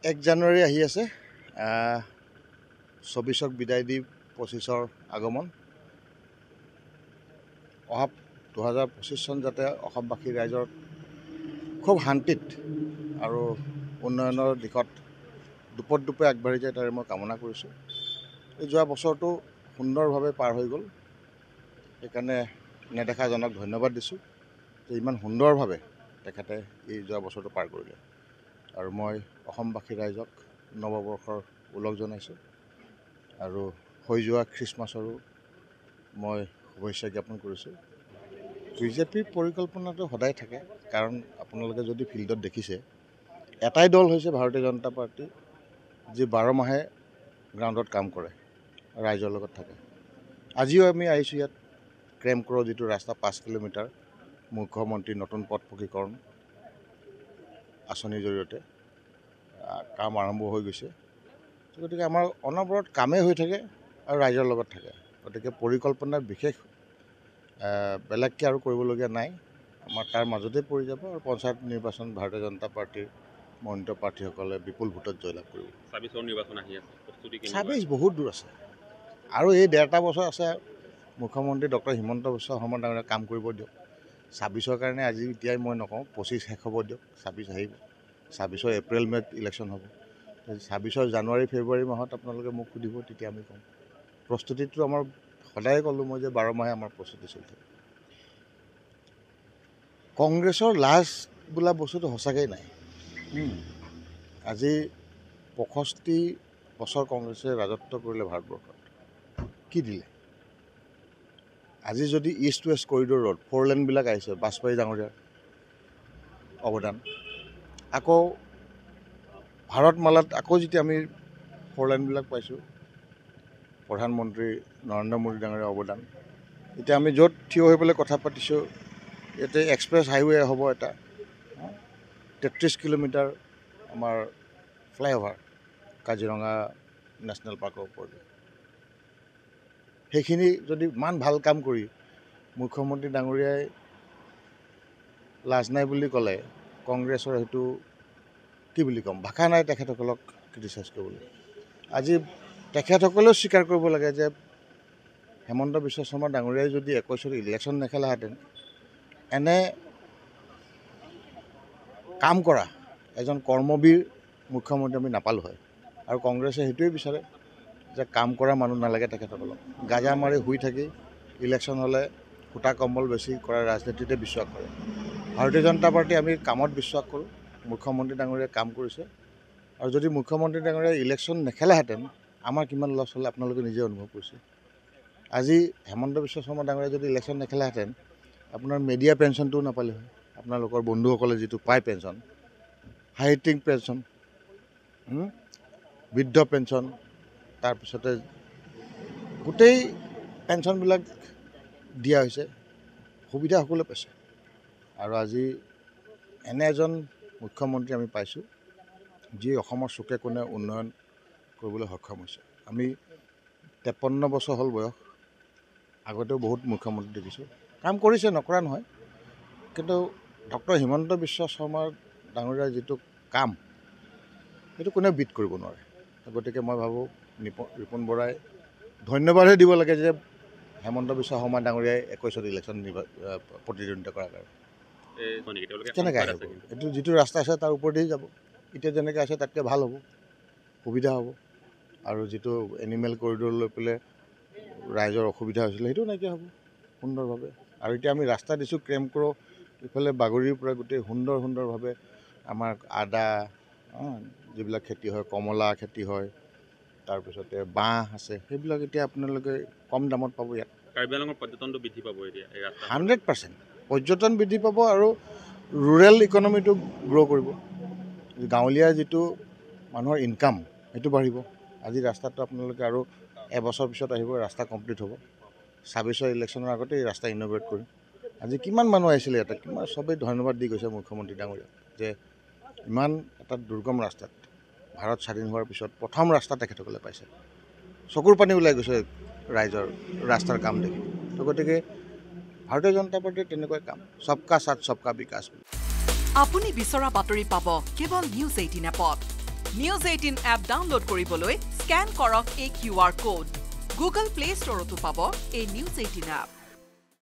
1 জানুৱাৰী আহি আছে 24ক বিদায় দি 25ৰ আগমন অহা 2025 চন যাতে অসমবাসী ৰাইজৰ খুব শান্তিত আৰু উন্নয়নৰ দিশত দুপে আগবাঢ়ি যায় তাৰে মই কামনা কৰিছোঁ। এই যোৱা বছৰটো সুন্দৰভাৱে পাৰ হৈ গ'ল, সেইকাৰণে নেদেখাজনক ধন্যবাদ দিছোঁ যে ইমান সুন্দৰভাৱে তেখেতে এই যোৱা বছৰটো পাৰ কৰিলে। আৰু মই অসমবাসী ৰাইজক নৱবৰ্ষৰ ওলগ জনাইছোঁ আৰু হৈ যোৱা খ্ৰীষ্টমাছৰো মই শুভেচ্ছা জ্ঞাপন কৰিছোঁ। বিজেপিৰ পৰিকল্পনাটো সদায় থাকে, কাৰণ আপোনালোকে যদি ফিল্ডত দেখিছে এটাই দল হৈছে ভাৰতীয় জনতা পাৰ্টি, যি 12 মাহে গ্ৰাউণ্ডত কাম কৰে, ৰাইজৰ লগত থাকে। আজিও আমি আহিছোঁ ইয়াত ক্ৰেমক্ৰ যিটো ৰাস্তা 5 কিলোমিটাৰ মুখ্যমন্ত্ৰীৰ নতুন পথ পকীকৰণ আঁচনিৰ জৰিয়তে কাম আৰম্ভ হৈ গৈছে। গতিকে আমাৰ অনবৰত কামেই হৈ থাকে আৰু ৰাইজৰ লগত থাকে। গতিকে পৰিকল্পনা বিশেষ বেলেগকৈ আৰু কৰিবলগীয়া নাই, আমাৰ তাৰ মাজতে পৰি যাব। আৰু পঞ্চায়ত নিৰ্বাচন ভাৰতীয় জনতা পাৰ্টীৰ মনোনীত প্ৰাৰ্থীসকলে বিপুল ভোটত জয়লাভ কৰিব। 26ৰ নিৰ্বাচন আহি আছে, প্ৰস্তুতি কেনেকুৱা? 26 বহুত দূৰ আছে আৰু এই 1.5টা বছৰ আছে। মুখ্যমন্ত্ৰী ডক্টৰ হিমন্ত বিশ্ব শৰ্মা ডাঙৰীয়াই কাম কৰিব দিয়ক। 26ৰ কাৰণে আজি এতিয়াই মই নকওঁ, 25 শেষ হ'ব দিয়ক, 26 আহিব। 26ৰ এপ্ৰিল মে'ত ইলেকশ্যন হ'ব। 26ৰ জানুৱাৰী ফেব্ৰুৱাৰী মাহত আপোনালোকে মোক সুধিব, তেতিয়া আমি ক'ম। প্ৰস্তুতিটো আমাৰ সদায় ক'লোঁ মই যে 12 মাহে আমাৰ প্ৰস্তুতি চলি থাকে। কংগ্ৰেছৰ লাজ বোলা বস্তুটো সঁচাকৈ নাই। আজি 65 বছৰ কংগ্ৰেছে ৰাজত্ব কৰিলে ভাৰতবৰ্ষত, কি দিলে? আজি যদি ইষ্ট ৱেষ্ট কৰিডৰ ৰোড 4 লেনবিলাক আহিছে, বাজপেয়ী ডাঙৰীয়াৰ অৱদান। আকৌ ভাৰতমালাত আকৌ যেতিয়া আমি 4 লেনবিলাক পাইছোঁ, প্ৰধানমন্ত্ৰী নৰেন্দ্ৰ মোদী ডাঙৰীয়াৰ অৱদান। এতিয়া আমি য'ত থিয় হৈ পেলাই কথা পাতিছোঁ, ইয়াতে এক্সপ্ৰেছ হাইৱে হ'ব এটা, 33 কিলোমিটাৰ আমাৰ ফ্লাইঅভাৰ কাজিৰঙা নেশ্যনেল পাৰ্কৰ ওপৰত। সেইখিনি যদি ইমান ভাল কাম কৰি মুখ্যমন্ত্ৰী ডাঙৰীয়াই লাজ নাই বুলি ক'লে, কংগ্ৰেছৰ সেইটো কি বুলি ক'ম, ভাষা নাই তেখেতসকলক ক্ৰিটিচাইজ কৰিবলৈ। আজি তেখেতসকলেও স্বীকাৰ কৰিব লাগে যে হিমন্ত বিশ্ব শৰ্মা ডাঙৰীয়াই যদি 21ত ইলেকশ্যন নেখেলাহেঁতেন, এনে কাম কৰা এজন কৰ্মবীৰ মুখ্যমন্ত্ৰী আমি নাপালোঁ হয়। আৰু কংগ্ৰেছে সেইটোৱে বিচাৰে যে কাম কৰা মানুহ নালাগে তেখেতসকলক। গাজা মাৰি শুই থাকি ইলেকশ্যন হ'লে সূতা কম্বল বেছি কৰা ৰাজনীতিতে বিশ্বাস কৰে। ভাৰতীয় জনতা পাৰ্টী আমি কামত বিশ্বাস কৰোঁ। মুখ্যমন্ত্ৰী ডাঙৰীয়াই কাম কৰিছে, আৰু যদি মুখ্যমন্ত্ৰী ডাঙৰীয়াই ইলেকশ্যন নেখেলাহেঁতেন আমাৰ কিমান লছ হ'লে আপোনালোকে নিজে অনুভৱ কৰিছে। আজি হিমন্ত বিশ্ব শৰ্মা ডাঙৰীয়াই যদি ইলেকশ্যন নেখেলাহেঁতেন, আপোনাৰ মেডিয়া পেঞ্চনটোও নাপালে হয়। আপোনালোকৰ বন্ধুসকলে যিটো পায় পেঞ্চন, সাহিত্যিক পেঞ্চন, বৃদ্ধ পেঞ্চন, তাৰপিছতে গোটেই পেঞ্চনবিলাক দিয়া হৈছে, সুবিধা সকলোৱে পাইছে। আৰু আজি এনে এজন মুখ্যমন্ত্ৰী আমি পাইছোঁ, যি অসমৰ চুকে কোণে উন্নয়ন কৰিবলৈ সক্ষম হৈছে। আমি 53 বছৰ হ'ল বয়স, আগতেও বহুত মুখ্যমন্ত্ৰী দেখিছোঁ, কাম কৰিছে, নকৰা নহয়। কিন্তু ডক্টৰ হিমন্ত বিশ্ব শৰ্মা ডাঙৰীয়াৰ যিটো কাম, সেইটো কোনেও বিট কৰিব নোৱাৰে। গতিকে মই ভাবোঁ ৰিপুণ বৰাই ধন্যবাদহে দিব লাগে যে হিমন্ত বিশ্ব শৰ্মা ডাঙৰীয়াই 21ত ইলেকশ্যন প্ৰতিদ্বন্দ্বিতা কৰাৰ কাৰণে। কেনেকৈ আহিব? এইটো যিটো ৰাস্তা আছে তাৰ ওপৰতেই যাব। এতিয়া যেনেকৈ আছে তাতকৈ ভাল হ'ব, সুবিধা হ'ব। আৰু যিটো এনিমেল কৰিডৰ লৈ পেলাই ৰাইজৰ অসুবিধা হৈছিলে, সেইটো নাইকিয়া হ'ব সুন্দৰভাৱে। আৰু এতিয়া আমি ৰাস্তা দিছোঁ ক্ৰেমক্ৰ ইফালে বাগৰিৰ পৰা গোটেই সুন্দৰভাৱে আমাৰ আদা যিবিলাক খেতি হয়, কমলা খেতি হয়, তাৰপিছতে বাঁহ আছে, সেইবিলাক এতিয়া আপোনালোকে কম দামত পাব ইয়াত। কাৰ্বি আংলঙৰ পৰ্যটনটো বৃদ্ধি পাব এতিয়া 100% পৰ্যটন বৃদ্ধি পাব আৰু ৰুৰেল ইকনমিটো গ্ৰ' কৰিব। গাঁৱলীয়া যিটো মানুহৰ ইনকাম, সেইটো বাঢ়িব। আজি ৰাস্তাটো আপোনালোকে আৰু এবছৰ পিছত আহিব, ৰাস্তা কমপ্লিট হ'ব। 26ৰ ইলেকশ্যনৰ আগতে এই ৰাস্তা ইন'গ্ৰেট কৰিম। আজি কিমান মানুহ আহিছিলে ইয়াতে, কিমান চবেই ধন্যবাদ দি গৈছে মুখ্যমন্ত্ৰী ডাঙৰীয়াক যে ইমান এটা দুৰ্গম ৰাস্তাত ভাৰত স্বাধীন হোৱাৰ পিছত প্ৰথম ৰাস্তা তেখেতসকলে পাইছে। চকুৰ পানী ওলাই গৈছে ৰাইজৰ ৰাস্তাৰ কাম দেখি। তো গতিকে ভাৰতীয় জনতা পাৰ্টীৰ তেনেকুৱাই কাম, সবকা সাথ সবকা বিকাশ। আপুনি বিচৰা বাতৰি পাব কেৱল নিউজ 18 এপত। নিউজ 18 এপ ডাউনলোড কৰিবলৈ স্ক্যান কৰক এই QR কোড গুগল প্লে ষ্টৰতো পাব এই নিউজ 18 এপ